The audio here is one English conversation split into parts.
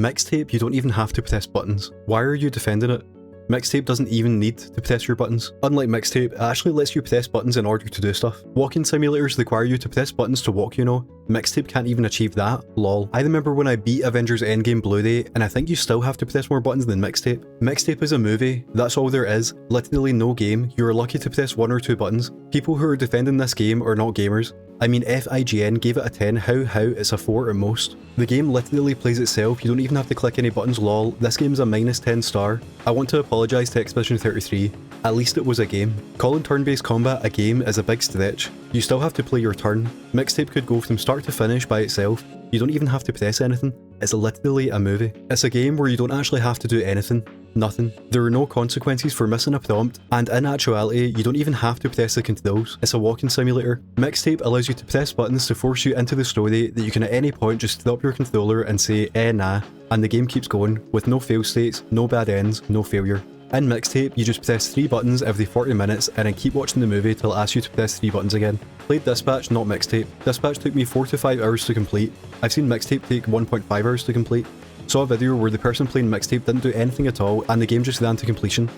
Mixtape, you don't even have to press buttons. Why are you defending it? Mixtape doesn't even need to press your buttons. Unlike Mixtape, it actually lets you press buttons in order to do stuff. Walking simulators require you to press buttons to walk, you know. Mixtape can't even achieve that, lol. I remember when I beat Avengers Endgame Blu-ray, and I think you still have to press more buttons than Mixtape. Mixtape is a movie, that's all there is. Literally no game, you are lucky to press 1 or 2 buttons. People who are defending this game are not gamers. I mean, FIGN gave it a 10, how, it's a 4 at most. The game literally plays itself, you don't even have to click any buttons, lol. This game is a -10 star. I want to apologise to Expedition33, at least it was a game. Calling turn-based combat a game is a big stretch. You still have to play your turn. Mixtape could go from start to finish by itself. You don't even have to press anything. It's literally a movie. It's a game where you don't actually have to do anything. Nothing. There are no consequences for missing a prompt, and in actuality, you don't even have to press the controls. It's a walking simulator. Mixtape allows you to press buttons to force you into the story that you can at any point just drop your controller and say, nah, and the game keeps going, with no fail states, no bad ends, no failure. In Mixtape, you just press 3 buttons every 40 minutes and then keep watching the movie till it asks you to press 3 buttons again. Played Dispatch, not Mixtape. Dispatch took me 4 to 5 hours to complete. I've seen Mixtape take 1.5 hours to complete. Saw a video where the person playing Mixtape didn't do anything at all and the game just ran to completion.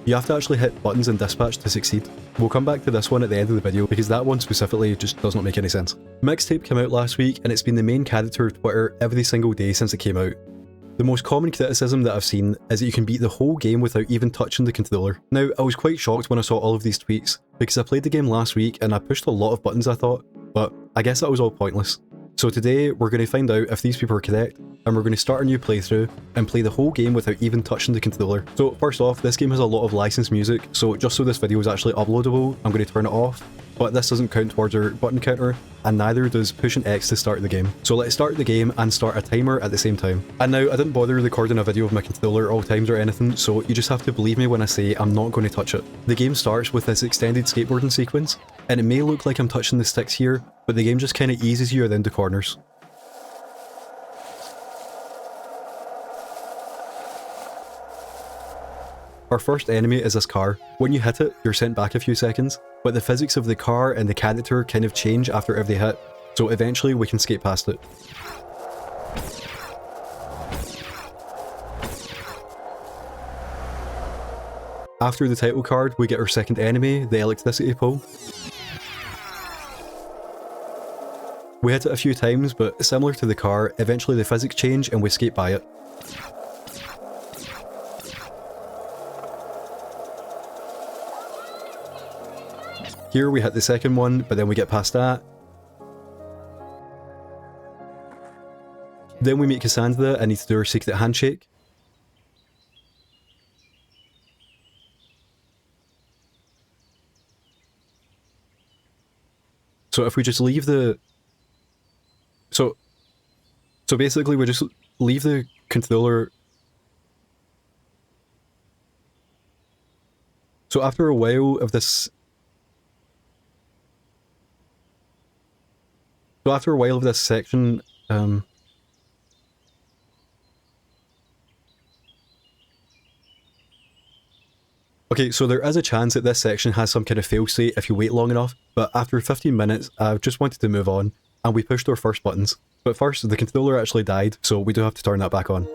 You have to actually hit buttons in Dispatch to succeed. We'll come back to this one at the end of the video because that one specifically just does not make any sense. Mixtape came out last week and it's been the main character of Twitter every single day since it came out. The most common criticism that I've seen is that you can beat the whole game without even touching the controller. Now, I was quite shocked when I saw all of these tweets because I played the game last week and I pushed a lot of buttons I thought, but I guess that was all pointless. So today, we're going to find out if these people are correct, and we're going to start a new playthrough and play the whole game without even touching the controller. So first off, this game has a lot of licensed music, so just so this video is actually uploadable, I'm going to turn it off, but this doesn't count towards our button counter, and neither does pushing X to start the game. So let's start the game and start a timer at the same time. And now, I didn't bother recording a video of my controller at all times or anything, so you just have to believe me when I say I'm not going to touch it. The game starts with this extended skateboarding sequence, and it may look like I'm touching the sticks here, but the game just kind of eases you around the corners. Our first enemy is this car. When you hit it, you're sent back a few seconds, but the physics of the car and the character kind of change after every hit, so eventually we can skate past it. After the title card, we get our second enemy, the electricity pole. We hit it a few times, but similar to the car, eventually the physics change and we skate by it. Here we hit the second one, but then we get past that. Then we meet Cassandra and need to do our secret handshake. So if we just leave the... So basically we just leave the controller... So after a while of this... So after a while of this section, okay, so there is a chance that this section has some kind of failstate if you wait long enough, but after 15 minutes, I just wanted to move on, and we pushed our first buttons. But first, the controller actually died, so we do have to turn that back on.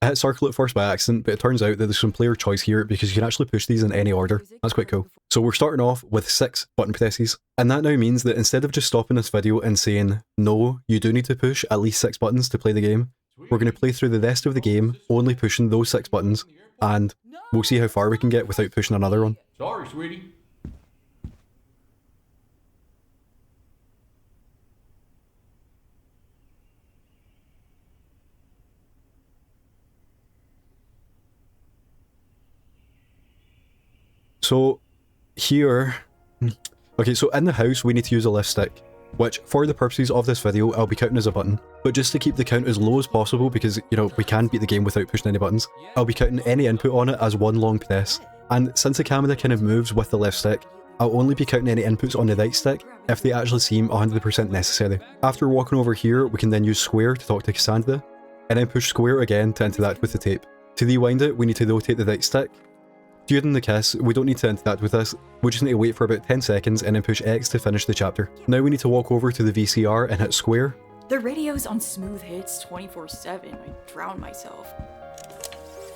I hit circle at first by accident, but it turns out that there's some player choice here because you can actually push these in any order. That's quite cool. So we're starting off with 6 button presses, and that now means that instead of just stopping this video and saying, no, you do need to push at least 6 buttons to play the game, we're going to play through the rest of the game only pushing those 6 buttons, and we'll see how far we can get without pushing another one. Sorry, sweetie. So, here... Okay, so in the house we need to use a left stick, which, for the purposes of this video, I'll be counting as a button. But just to keep the count as low as possible, because, you know, we can beat the game without pushing any buttons, I'll be counting any input on it as one long press. And since the camera kind of moves with the left stick, I'll only be counting any inputs on the right stick if they actually seem 100% necessary. After walking over here, we can then use square to talk to Cassandra, and then push square again to interact with the tape. To rewind it, we need to rotate the right stick. During the kiss, we don't need to interact with this, we just need to wait for about 10 seconds and then push X to finish the chapter. Now we need to walk over to the VCR and hit square. The radio's on smooth hits 24/7. I drown myself.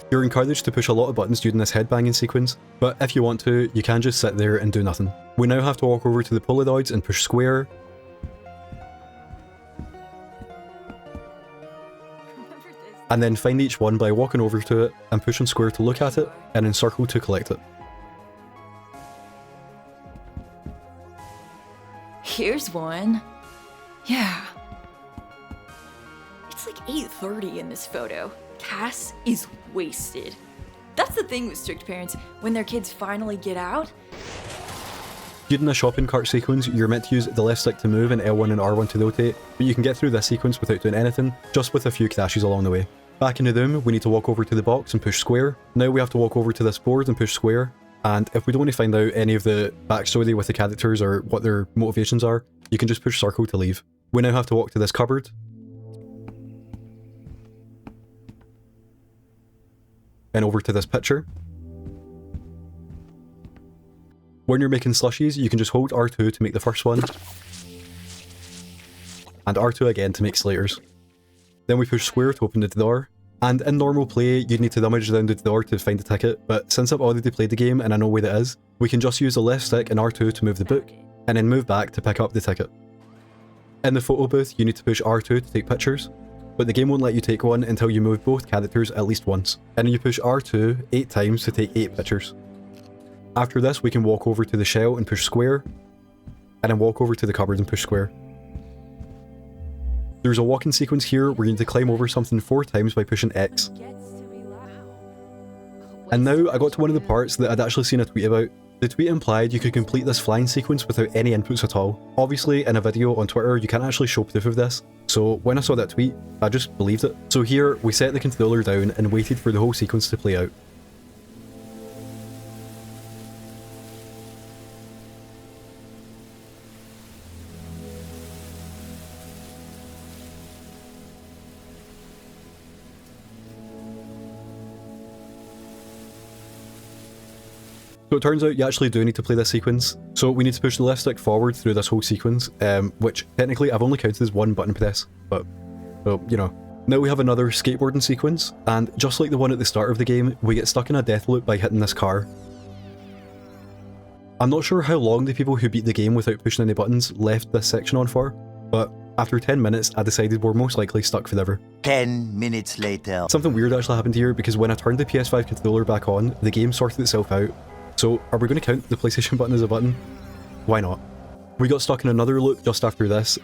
You're encouraged to push a lot of buttons during this headbanging sequence, but if you want to, you can just sit there and do nothing. We now have to walk over to the Polaroids and push square, and then find each one by walking over to it and pushing square to look at it, and then circle to collect it. Here's one. Yeah. It's like 8:30 in this photo. Cass is wasted. That's the thing with strict parents. When their kids finally get out, During a shopping cart sequence, you're meant to use the left stick to move and L1 and R1 to rotate, but you can get through this sequence without doing anything, just with a few crashes along the way. Back in the room, we need to walk over to the box and push square. Now we have to walk over to this board and push square, and if we don't want to find out any of the backstory with the characters or what their motivations are, you can just push circle to leave. We now have to walk to this cupboard, and over to this pitcher. When you're making slushies, you can just hold R2 to make the first one, and R2 again to make Slaters. Then we push square to open the door, and in normal play, you'd need to rummage around the door to find the ticket, but since I've already played the game and I know where it is, we can just use the left stick and R2 to move the book, and then move back to pick up the ticket. In the photo booth, you need to push R2 to take pictures, but the game won't let you take one until you move both characters at least once, and then you push R2 8 times to take 8 pictures. After this, we can walk over to the shell and push square, and then walk over to the cupboard and push square. There's a walking sequence here where you need to climb over something 4 times by pushing X. And now I got to one of the parts that I'd actually seen a tweet about. The tweet implied you could complete this flying sequence without any inputs at all. Obviously, in a video on Twitter, you can't actually show proof of this, so when I saw that tweet, I just believed it. So here, we set the controller down and waited for the whole sequence to play out. So it turns out you actually do need to play this sequence. So we need to push the left stick forward through this whole sequence, which technically I've only counted as 1 button press, but, well, you know. Now we have another skateboarding sequence, and just like the one at the start of the game, we get stuck in a death loop by hitting this car. I'm not sure how long the people who beat the game without pushing any buttons left this section on for, but after 10 minutes I decided we're most likely stuck forever. 10 minutes later. Something weird actually happened here, because when I turned the PS5 controller back on, the game sorted itself out. So, are we going to count the PlayStation button as a button? Why not? We got stuck in another loop just after this,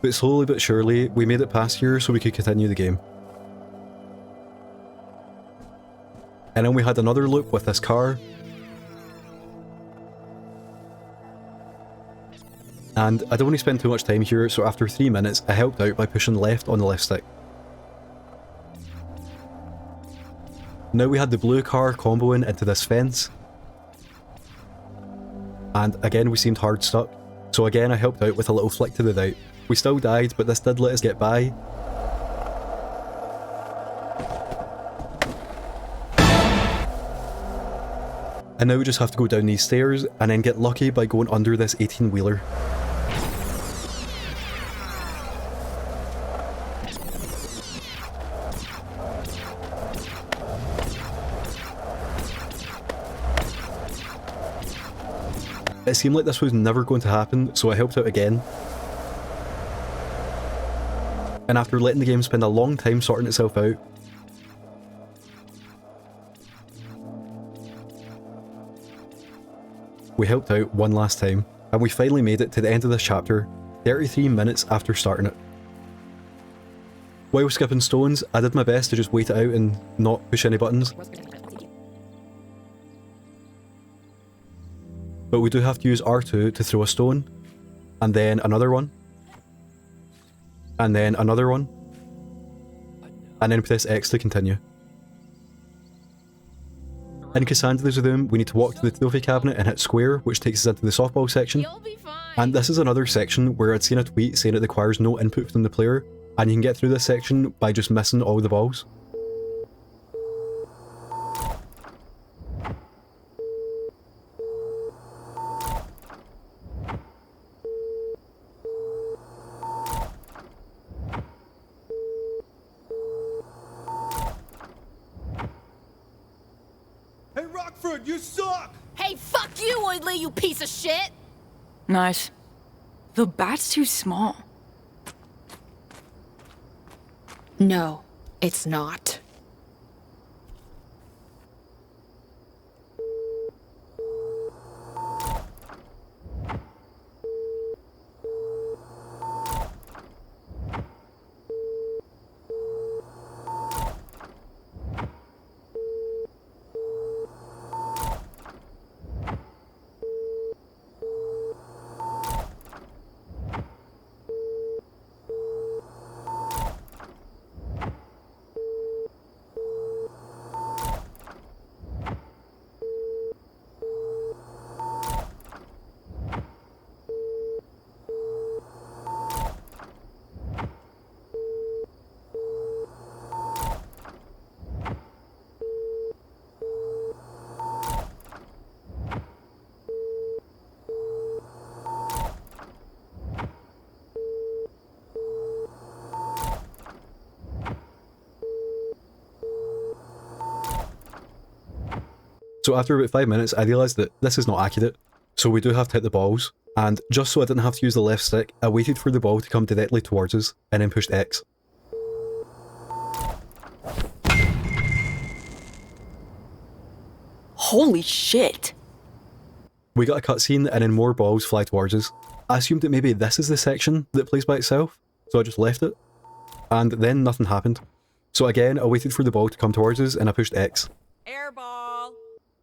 but slowly but surely, we made it past here so we could continue the game. And then we had another loop with this car. And I don't want to spend too much time here, so after 3 minutes, I helped out by pushing left on the left stick. Now we had the blue car comboing into this fence. And again we seemed hard stuck, so again I helped out with a little flick to the right. We still died, but this did let us get by. And now we just have to go down these stairs and then get lucky by going under this 18-wheeler. It seemed like this was never going to happen, so I helped out again. And after letting the game spend a long time sorting itself out, we helped out one last time, and we finally made it to the end of this chapter, 33 minutes after starting it. While skipping stones, I did my best to just wait it out and not push any buttons. But we do have to use R2 to throw a stone, and then another one, and then another one, and then press X to continue. In Cassandra's room, we need to walk to the trophy cabinet and hit square, which takes us into the softball section. And this is another section where I'd seen a tweet saying it requires no input from the player, and you can get through this section by just missing all the balls. Edward, you suck! Hey, fuck you, Woodley, you piece of shit! Nice. The bat's too small. No, it's not. So after about 5 minutes, I realised that this is not accurate, so we do have to hit the balls, and just so I didn't have to use the left stick, I waited for the ball to come directly towards us, and then pushed X. Holy shit. We got a cutscene and then more balls fly towards us. I assumed that maybe this is the section that plays by itself, so I just left it. And then nothing happened. So again, I waited for the ball to come towards us and I pushed X. Airball.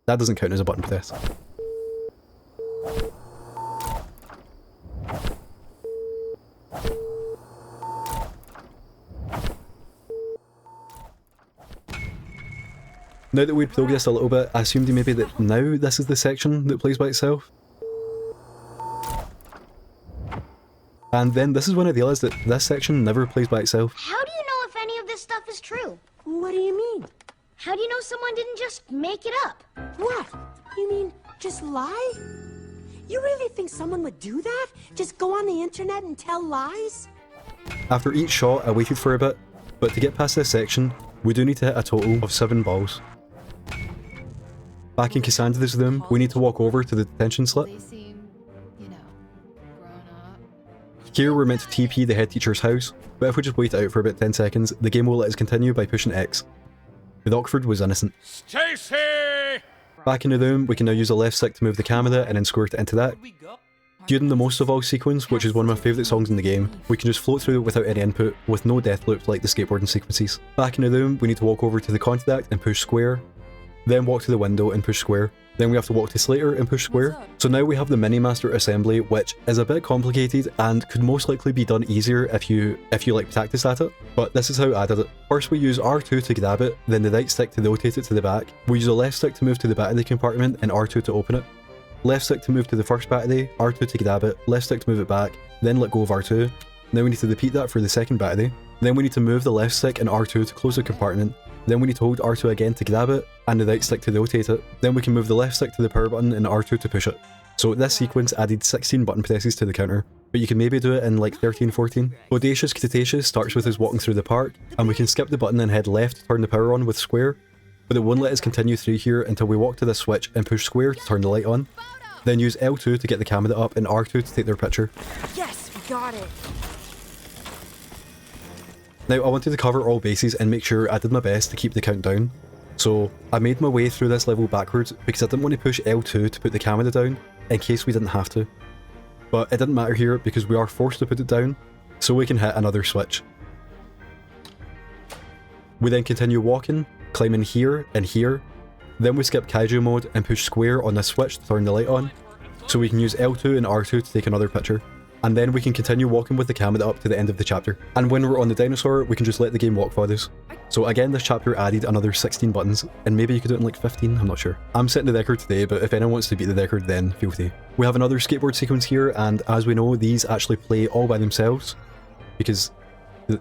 That doesn't count as a button press. Now that we'd progressed a little bit, I assumed maybe that now this is the section that plays by itself. And then this is when I realised that this section never plays by itself. How do you know if any of this stuff is true? What do you mean? How do you know someone didn't just make it up? What? You mean just lie? You really think someone would do that? Just go on the internet and tell lies? After each shot, I waited for a bit, but to get past this section, we do need to hit a total of 7 balls. Back in Cassandra's room, we need to walk over to the detention slip. They seem, you know, grown up. Here we're meant to TP the head teacher's house, but if we just wait it out for about 10 seconds, the game will let us continue by pushing X. Rockford was innocent. Stacy! Back in the room, we can now use the left stick to move the camera and then squirt it into that. During the Most of All sequence, which is one of my favourite songs in the game, we can just float through it without any input, with no death loop like the skateboarding sequences. Back in the room, we need to walk over to the contact and push square, then walk to the window and push square, then we have to walk to Slater and push square. So now we have the Mini-Master assembly, which is a bit complicated and could most likely be done easier if you like practice at it, but this is how I did it. First we use R2 to grab it, then the right stick to rotate it to the back, we use the left stick to move to the battery compartment and R2 to open it, left stick to move to the first battery, R2 to grab it, left stick to move it back, then let go of R2. Now we need to repeat that for the second battery, then we need to move the left stick and R2 to close the compartment, then we need to hold R2 again to grab it, and the right stick to rotate it. Then we can move the left stick to the power button and R2 to push it. So this sequence added 16 button presses to the counter, but you can maybe do it in like 13, 14. Bodacious Cretaceous starts with us walking through the park, and we can skip the button and head left to turn the power on with square, but it won't let us continue through here until we walk to this switch and push square to turn the light on. Then use L2 to get the camera up and R2 to take their picture. Yes, we got it. Now I wanted to cover all bases and make sure I did my best to keep the count down. So I made my way through this level backwards because I didn't want to push L2 to put the camera down in case we didn't have to. But it didn't matter here because we are forced to put it down, so we can hit another switch. We then continue walking, climbing here and here, then we skip Kaiju mode and push square on this switch to turn the light on, so we can use L2 and R2 to take another picture. And then we can continue walking with the camera up to the end of the chapter. And when we're on the dinosaur, we can just let the game walk for us. So again, this chapter added another 16 buttons, and maybe you could do it in like 15, I'm not sure. I'm setting the record today, but if anyone wants to beat the record, then feel free. We have another skateboard sequence here, and as we know, these actually play all by themselves, because,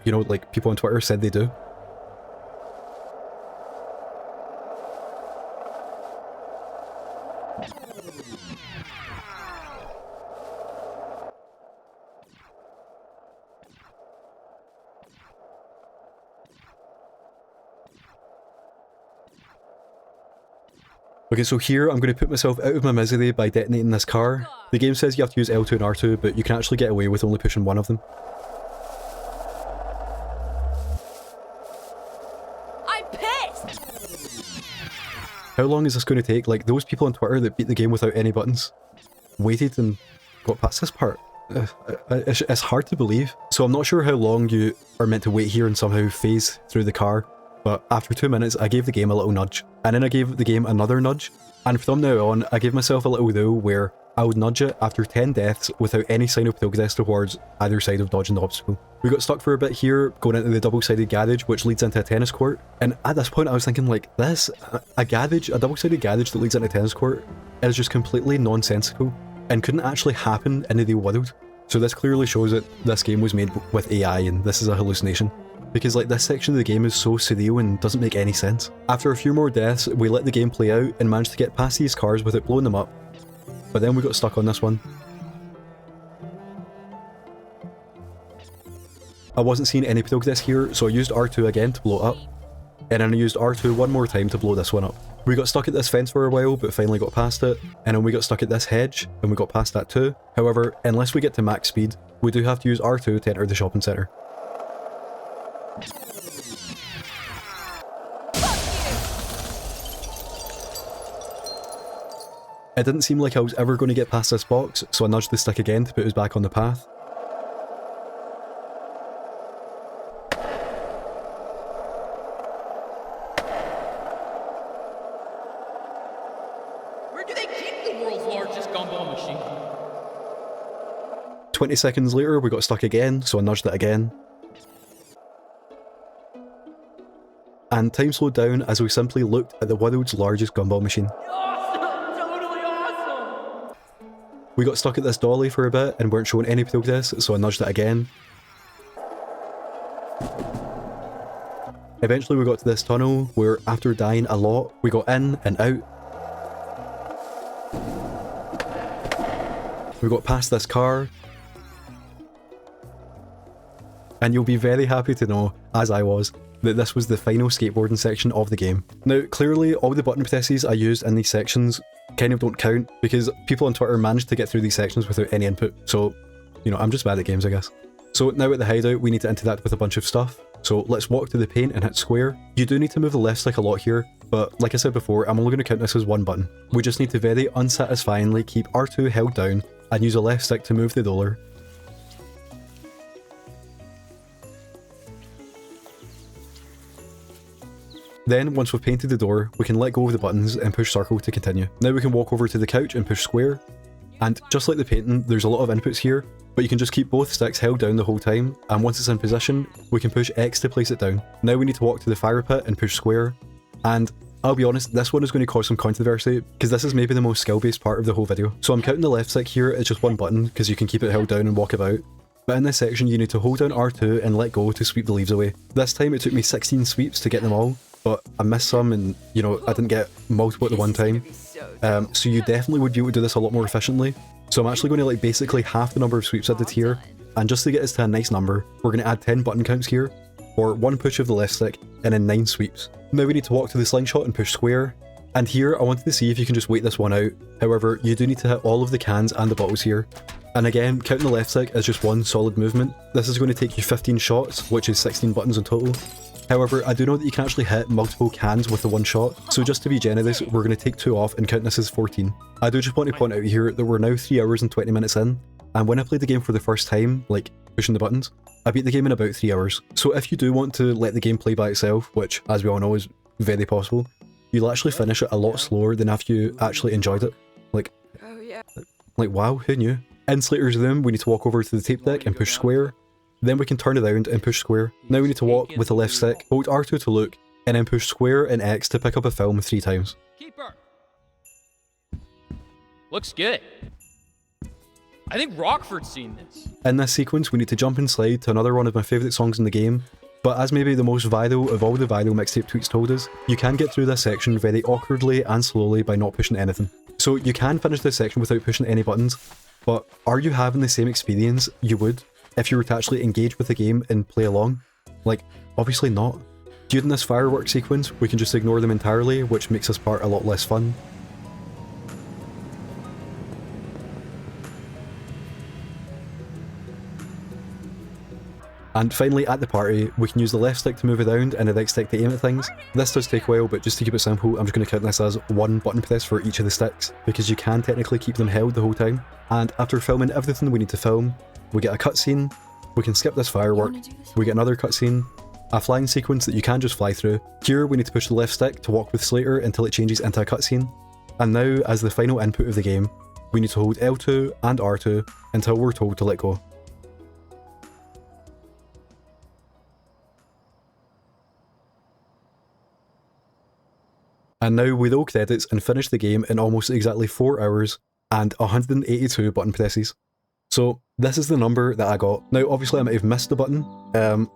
you know, like people on Twitter said they do. Okay, so here I'm going to put myself out of my misery by detonating this car. The game says you have to use L2 and R2, but you can actually get away with only pushing one of them. I'm pissed! How long is this going to take? Like, those people on Twitter that beat the game without any buttons waited and got past this part. It's hard to believe. So I'm not sure how long you are meant to wait here and somehow phase through the car, but after 2 minutes I gave the game a little nudge, and then I gave the game another nudge, and from now on I gave myself a little though where I would nudge it after 10 deaths without any sign of progress towards either side of dodging the obstacle. We got stuck for a bit here, going into the double-sided garage which leads into a tennis court, and at this point I was thinking like, this, a double-sided garage that leads into a tennis court is just completely nonsensical and couldn't actually happen in the real world. So this clearly shows that this game was made with AI and this is a hallucination. Because like this section of the game is so surreal and doesn't make any sense. After a few more deaths, we let the game play out and managed to get past these cars without blowing them up. But then we got stuck on this one. I wasn't seeing any progress here, so I used R2 again to blow it up. And then I used R2 one more time to blow this one up. We got stuck at this fence for a while, but finally got past it. And then we got stuck at this hedge, and we got past that too. However, unless we get to max speed, we do have to use R2 to enter the shopping centre. It didn't seem like I was ever going to get past this box, so I nudged the stick again to put us back on the path. Where do they keep the world's largest gumball machine? 20 seconds later, we got stuck again, so I nudged it again. And time slowed down as we simply looked at the world's largest gumball machine. Awesome! Totally awesome! We got stuck at this dolly for a bit and weren't showing any progress, so I nudged it again. Eventually we got to this tunnel where, after dying a lot, we got in and out. We got past this car. And you'll be very happy to know, as I was, that this was the final skateboarding section of the game. Now, clearly all the button presses I used in these sections kind of don't count, because people on Twitter managed to get through these sections without any input, so, you know, I'm just bad at games, I guess. So now at the hideout, we need to interact with a bunch of stuff. So let's walk to the paint and hit square. You do need to move the left stick a lot here, but like I said before, I'm only going to count this as one button. We just need to very unsatisfyingly keep R2 held down and use a left stick to move the roller. Then, once we've painted the door, we can let go of the buttons and push circle to continue. Now we can walk over to the couch and push square. And just like the painting, there's a lot of inputs here, but you can just keep both sticks held down the whole time, and once it's in position, we can push X to place it down. Now we need to walk to the fire pit and push square. And I'll be honest, this one is going to cause some controversy, because this is maybe the most skill-based part of the whole video. So I'm counting the left stick here as just one button, because you can keep it held down and walk about. But in this section, you need to hold down R2 and let go to sweep the leaves away. This time it took me 16 sweeps to get them all, but I missed some and, you know, I didn't get multiple at the one time. So you definitely would be able to do this a lot more efficiently. So I'm actually going to like basically half the number of sweeps I did here, and just to get us to a nice number, we're going to add 10 button counts here, or 1 push of the left stick, and then 9 sweeps. Now we need to walk to the slingshot and push square, and here I wanted to see if you can just wait this one out. However, you do need to hit all of the cans and the bottles here. And again, counting the left stick as just one solid movement, this is going to take you 15 shots, which is 16 buttons in total. However, I do know that you can actually hit multiple cans with the one shot, so just to be generous, we're going to take 2 off and count this as 14. I do just want to point out here that we're now 3 hours and 20 minutes in, and when I played the game for the first time, like pushing the buttons, I beat the game in about 3 hours. So if you do want to let the game play by itself, which as we all know is very possible, you'll actually finish it a lot slower than if you actually enjoyed it. Like wow, who knew? In Slater's room, we need to walk over to the tape deck and push square. Then we can turn it around and push square. Now we need to walk with the left stick, hold R2 to look, and then push square and X to pick up a film 3 times. Keeper. Looks good. I think Rockford's seen this. In this sequence, we need to jump and slide to another one of my favourite songs in the game, but as maybe the most viral of all the viral mixtape tweets told us, you can get through this section very awkwardly and slowly by not pushing anything. So you can finish this section without pushing any buttons, but are you having the same experience you would if you were to actually engage with the game and play along? Like, obviously not. During this fireworks sequence, we can just ignore them entirely, which makes this part a lot less fun. And finally, at the party, we can use the left stick to move around and the right stick to aim at things. This does take a while, but just to keep it simple, I'm just going to count this as one button press for each of the sticks, because you can technically keep them held the whole time. And after filming everything we need to film, we get a cutscene, we can skip this firework, we get another cutscene, a flying sequence that you can just fly through. Here we need to push the left stick to walk with Slater until it changes into a cutscene. And now, as the final input of the game, we need to hold L2 and R2 until we're told to let go. And now we roll credits and finish the game in almost exactly 4 hours and 182 button presses. So this is the number that I got. Now obviously I might have missed the button,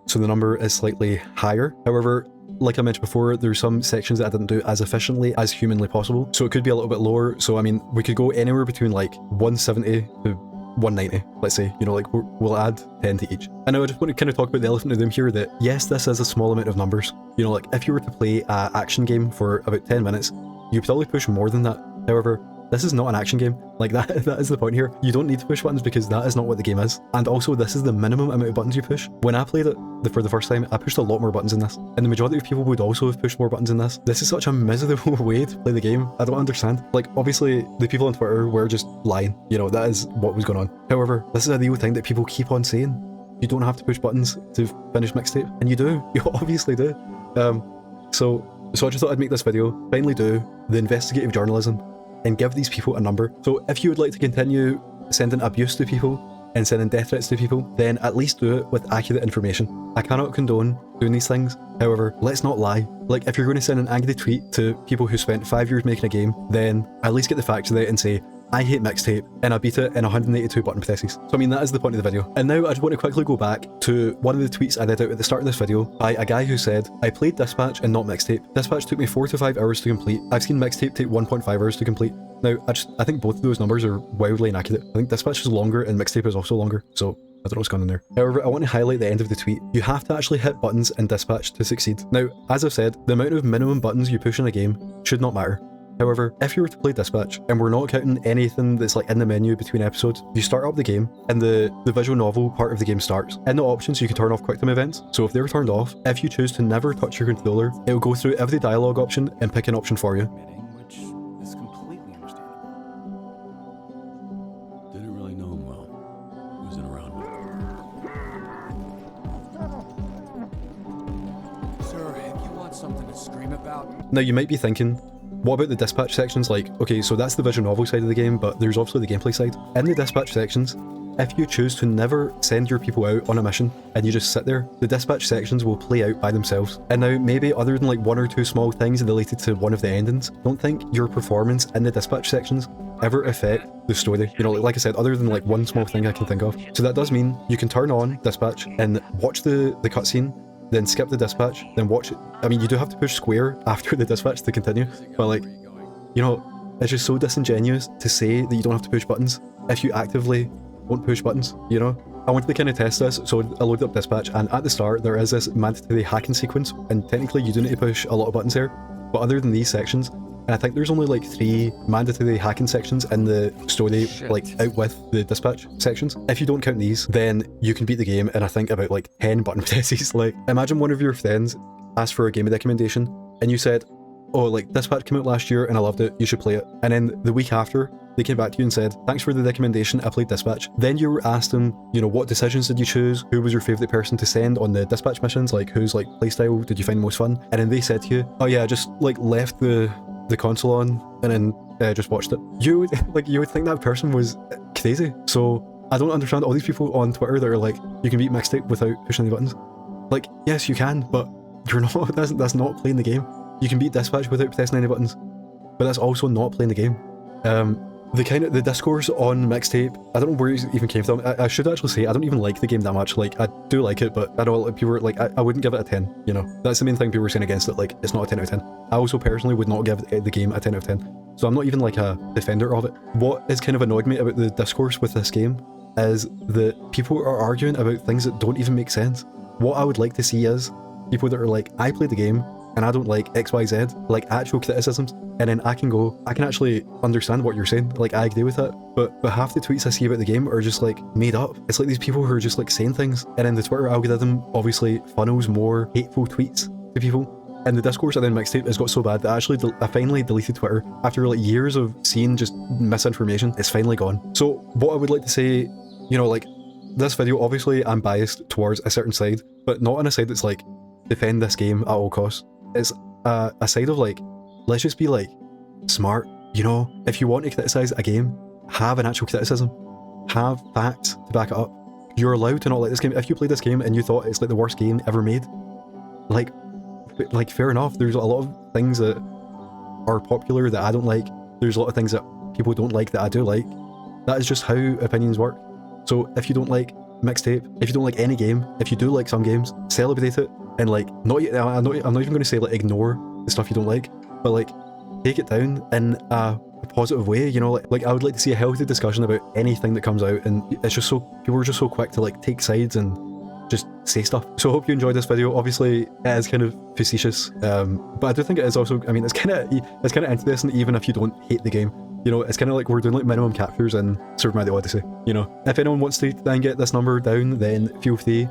so the number is slightly higher. However, like I mentioned before, there's some sections that I didn't do as efficiently as humanly possible, so it could be a little bit lower. So I mean, we could go anywhere between like 170 to 190, let's say, you know, like we'll add 10 to each. And now I just want to kind of talk about the elephant in the room here, that yes, this is a small amount of numbers. You know, like if you were to play an action game for about 10 minutes, you'd probably push more than that. However, this is not an action game. Like that is the point here. You don't need to push buttons because that is not what the game is. And also, this is the minimum amount of buttons you push. When I played it for the first time, I pushed a lot more buttons in this. And the majority of people would also have pushed more buttons in this. This is such a miserable way to play the game. I don't understand. Like, obviously, the people on Twitter were just lying. You know, that is what was going on. However, this is a real thing that people keep on saying. You don't have to push buttons to finish Mixtape. And you do. You obviously do. So I just thought I'd make this video, finally do the investigative journalism, and give these people a number. So if you would like to continue sending abuse to people and sending death threats to people, then at least do it with accurate information. I cannot condone doing these things. However, let's not lie. Like, if you're going to send an angry tweet to people who spent 5 years making a game, then at least get the facts right and say, I hate Mixtape, and I beat it in 182 button presses. So I mean, that is the point of the video. And now I just want to quickly go back to one of the tweets I read out at the start of this video by a guy who said, I played Dispatch and not Mixtape. Dispatch took me 4 to 5 hours to complete. I've seen Mixtape take 1.5 hours to complete. Now, I think both of those numbers are wildly inaccurate. I think Dispatch is longer and Mixtape is also longer, so I don't know what's going on there. However, I want to highlight the end of the tweet. You have to actually hit buttons in Dispatch to succeed. Now, as I've said, the amount of minimum buttons you push in a game should not matter. However, if you were to play Dispatch, and we're not counting anything that's like in the menu between episodes, you start up the game, and the visual novel part of the game starts. In the options, you can turn off quick time events, so if they're turned off, if you choose to never touch your controller, it will go through every dialogue option and pick an option for you. Which is completely understandable. Didn't really know him well. He wasn't around me. Sir, if you want something to scream about... Now, you might be thinking, what about the dispatch sections? Like, okay, so that's the visual novel side of the game, but there's obviously the gameplay side. In the dispatch sections, if you choose to never send your people out on a mission and you just sit there, the dispatch sections will play out by themselves. And now, maybe other than like 1 or 2 small things related to one of the endings, don't think your performance in the dispatch sections ever affect the story. You know, like I said, other than like one small thing I can think of. So that does mean you can turn on dispatch and watch the cutscene, then skip the dispatch, then watch it. I mean, you do have to push square after the dispatch to continue, but like, you know, it's just so disingenuous to say that you don't have to push buttons if you actively won't push buttons, you know? I wanted to kind of test this, so I loaded up dispatch, and at the start there is this mandatory hacking sequence, and technically you do need to push a lot of buttons here, but other than these sections, and I think there's only like 3 mandatory hacking sections in the story, like out with the dispatch sections. If you don't count these, then you can beat the game in I think about like 10 button presses. Like, imagine one of your friends asked for a game recommendation, and you said, oh, like, Dispatch came out last year and I loved it, you should play it. And then the week after, they came back to you and said, thanks for the recommendation, I played Dispatch. Then you asked them, you know, what decisions did you choose? Who was your favourite person to send on the Dispatch missions? Like, whose like playstyle did you find most fun? And then they said to you, oh yeah, I just like left the console on and then just watched it. You would think that person was crazy. So I don't understand all these people on Twitter that are like, you can beat Mixtape without pushing any buttons. Like, yes, you can, but you're not. That's not playing the game. You can beat Dispatch without pressing any buttons, but that's also not playing the game. The discourse on Mixtape, I don't know where it even came from. I should actually say I don't even like the game that much. Like, I do like it, but I know like, people were like, I wouldn't give it a 10, you know? That's the main thing people were saying against it, like, it's not a 10 out of 10. I also personally would not give the game a 10 out of 10, so I'm not even like a defender of it. What has kind of annoyed me about the discourse with this game is that people are arguing about things that don't even make sense. What I would like to see is people that are like, I played the game, and I don't like XYZ, like actual criticisms, and then I can actually understand what you're saying, like I agree with that, but half the tweets I see about the game are just like made up. It's like these people who are just like saying things, and then the Twitter algorithm obviously funnels more hateful tweets to people. And the discourse and then Mixtape has got so bad that I finally deleted Twitter after like years of seeing just misinformation. It's finally gone. So what I would like to say, you know, like this video, obviously I'm biased towards a certain side, but not on a side that's like defend this game at all costs. It's a side of like, let's just be like smart, you know? If you want to criticize a game, have an actual criticism. Have facts to back it up. You're allowed to not like this game. If you played this game and you thought it's like the worst game ever made, like fair enough. There's a lot of things that are popular that I don't like. There's a lot of things that people don't like that I do like. That is just how opinions work. So if you don't like Mixtape, if you don't like any game, if you do like some games, celebrate it, and like I'm not even going to say like ignore the stuff you don't like, but like take it down in a positive way, you know, like I would like to see a healthy discussion about anything that comes out, and it's just so, people are just so quick to like take sides and just say stuff. So I hope you enjoyed this video. Obviously it is kind of facetious, but I do think it is also, I mean, it's kind of interesting even if you don't hate the game. You know, it's kind of like we're doing like minimum captures in Super Mario Odyssey, you know. If anyone wants to try and get this number down, then feel free,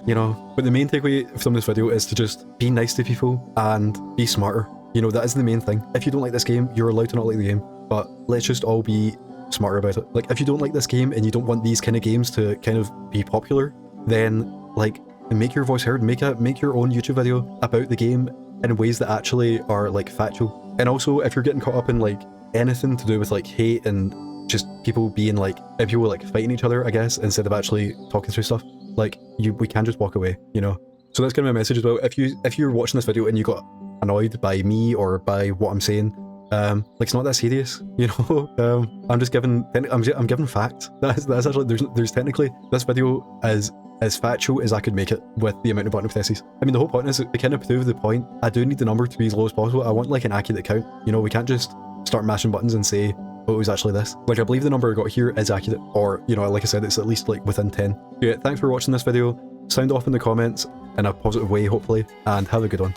you know. But the main takeaway from this video is to just be nice to people and be smarter. You know, that is the main thing. If you don't like this game, you're allowed to not like the game, but let's just all be smarter about it. Like, if you don't like this game and you don't want these kind of games to kind of be popular, then like make your voice heard. Make your own YouTube video about the game in ways that actually are like factual. And also, if you're getting caught up in like anything to do with like hate and just people being like, if people like fighting each other, I guess, instead of actually talking through stuff, like we can just walk away, you know. So that's kind of my message as well. If you're watching this video and you got annoyed by me or by what I'm saying, like it's not that serious, you know. I'm just giving, I'm giving facts. That's actually, there's technically, this video as factual as I could make it with the amount of button presses. I mean, the whole point is to kind of prove the point. I do need the number to be as low as possible. I want like an accurate count, you know. We can't just start mashing buttons and say, oh, it was actually this. Like, I believe the number I got here is accurate, or, you know, like I said, it's at least like within 10. So yeah, thanks for watching this video. Sound off in the comments in a positive way, hopefully, and have a good one.